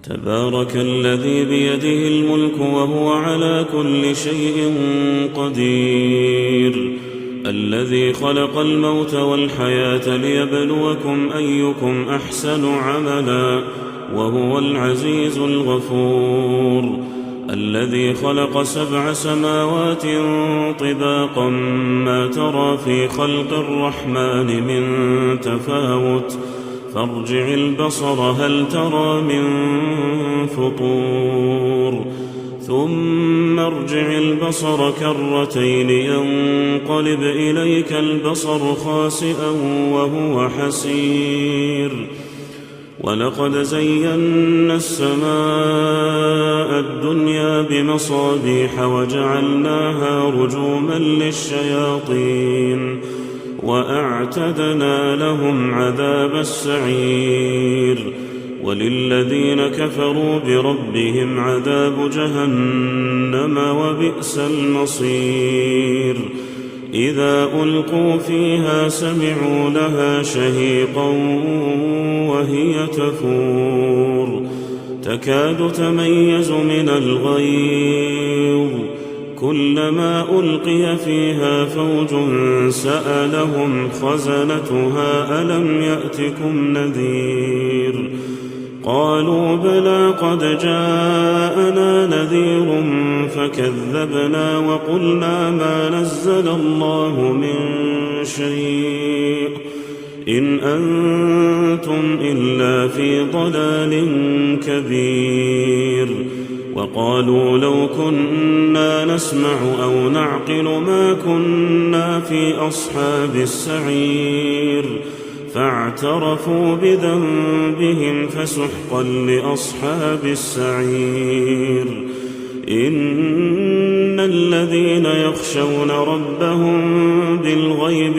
تبارك الذي بيده الملك وهو على كل شيء قدير الذي خلق الموت والحياة ليبلوكم أيكم أحسن عملا وهو العزيز الغفور الذي خلق 7 سماوات طباقا ما ترى في خلق الرحمن من تفاوت فارجع البصر هل ترى من فطور ثم ارجع البصر كرتين ينقلب إليك البصر خاسئا وهو حسير ولقد زينا السماء الدنيا بمصابيح وجعلناها رجوما للشياطين وأعتدنا لهم عذاب السعير وللذين كفروا بربهم عذاب جهنم وبئس المصير إذا ألقوا فيها سمعوا لها شهيقا وهي تفور تكاد تميز من الغيظ كلما ألقي فيها فوج سألهم خزنتها ألم يأتكم نذير قالوا بلى قد جاءنا نذير فكذبنا وقلنا ما نزل الله من شيء إن أنتم إلا في ضلال كبير وقالوا لو كنا نسمع أو نعقل ما كنا في أصحاب السعير فاعترفوا بذنبهم فسحقا لأصحاب السعير إن الذين يخشون ربهم بالغيب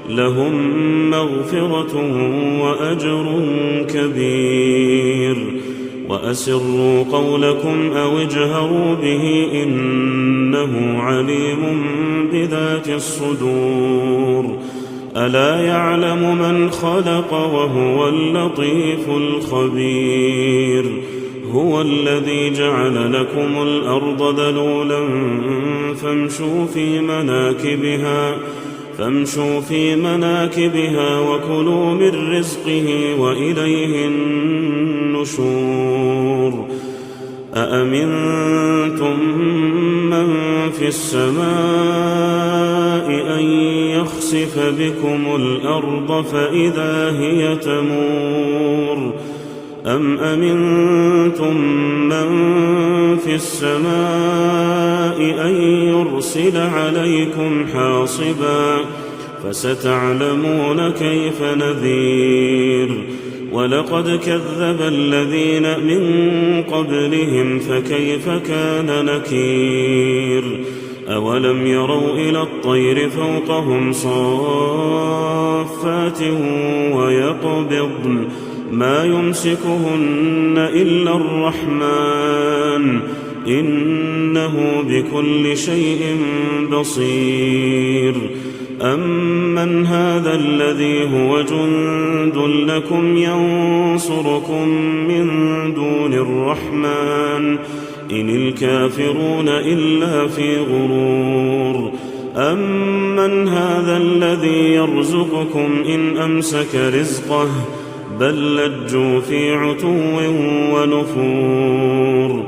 لهم مغفرة وأجر كبير وأسروا قولكم أو اجهروا به إنه عليم بذات الصدور ألا يعلم من خلق وهو اللطيف الخبير هو الذي جعل لكم الأرض ذلولا فامشوا في مناكبها وكلوا من رزقه وإليه النشور أأمنتم من في السماء أن يخسف بكم الأرض فإذا هي تمور أم أمنتم من في السماء أن يرسل عليكم حاصبا فستعلمون كيف نذير ولقد كذب الذين من قبلهم فكيف كان نكير أولم يروا إلى الطير فوقهم صافات ويقبضن ما يمسكهن إلا الرحمن إنه بكل شيء بصير أمن هذا الذي هو جند لكم ينصركم من دون الرحمن إن الكافرون إلا في غرور أمن هذا الذي يرزقكم إن أمسك رزقه بل لجوا في عتو ونفور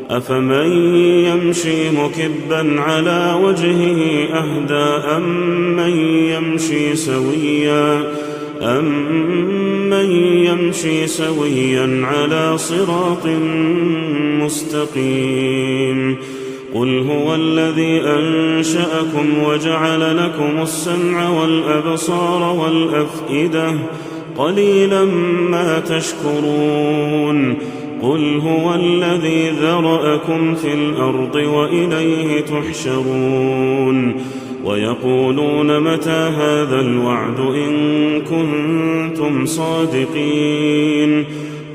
أفمن يمشي مكبا على وجهه أهدى أمن يمشي سويا على صراط مستقيم قل هو الذي أنشأكم وجعل لكم السمع والأبصار والأفئدة قليلا ما تشكرون قل هو الذي ذرأكم في الأرض وإليه تحشرون ويقولون متى هذا الوعد إن كنتم صادقين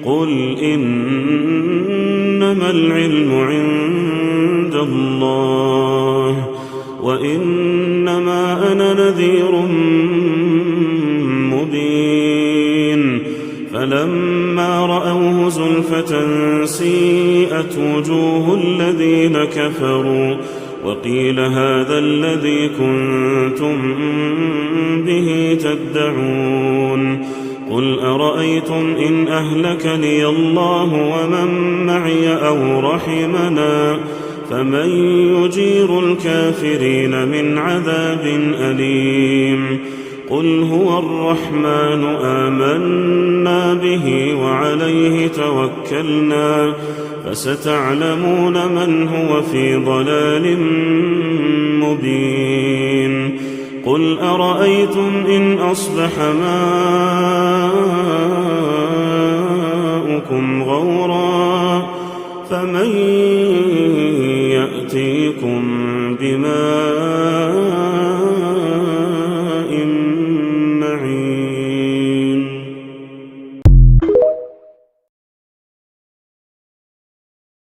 قل إنما العلم عند الله وإنما أنا نذير مبين فلما فلما رأوه زلفة سيئت وجوه الذين كفروا وقيل هذا الذي كنتم به تدعون قل أرأيتم إن أهلكني الله ومن معي أو رحمنا فمن يجير الكافرين من عذاب أليم قل هو الرحمن آمنا به وعليه توكلنا فستعلمون من هو في ضلال مبين قل أرأيتم إن أصبح ماؤكم غورا فمن يأتيكم